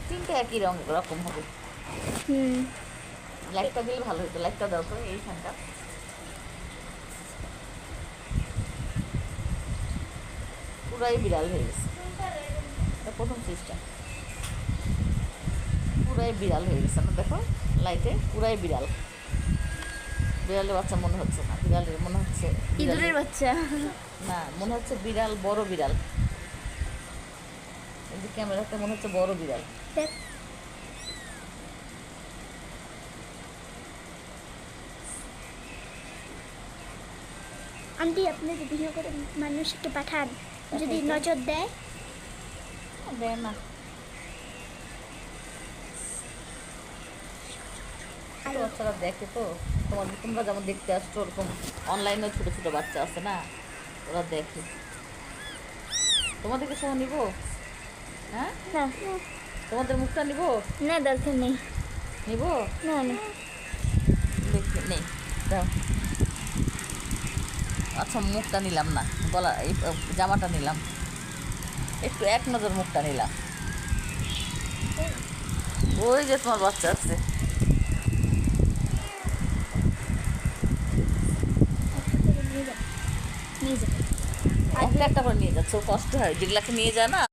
তিনটে একই রকম হবে। হুম। লাইটটা দিলে ভালো হতো, লাইটটা দাও তো এইখানটা। পুরাই বিড়াল হয়ে গেছে, এটা প্রথম সিস্টেম। পুরাই বিড়াল হয়ে গেছে না, দেখো লাইটে পুরাই বিড়াল। বিড়ালের বাচ্চা মনে হচ্ছে না, বিড়ালের মনে হচ্ছে ইঁদুরের বাচ্চা। না, মনে হচ্ছে বিড়াল, বড় বিড়াল। এই যে ক্যামেরাতে মনে হচ্ছে বড় বিড়াল। দেখ। আন্টি আপনি যে ভিডিও করে মানুষকে পাঠান, যদি নজর দেয়। দেয় না। ছোট বাচ্চারা দেখে তো, তোমরা যেমন দেখতে আসছো ওরকম অনলাইনেও ছোটো ছোটো বাচ্চা আছে না, ওরা দেখে। তোমাদেরকে সহ নিব? হ্যাঁ, না তোমাদের মুখটা নিব? না, দরকার নেই। নিব? না না। দেখি নেই, দাও। আচ্ছা, মুখটা নিলাম না, গলা এই জামাটা নিলাম, একটু এক নজর মুখটা নিলাম। ওই যে তোমার বাচ্চা আছে। নিয়ে যা। একটা একটা করে নিয়ে যাচ্ছে, ও কষ্ট হয় যেগুলাকে নিয়ে যায় না।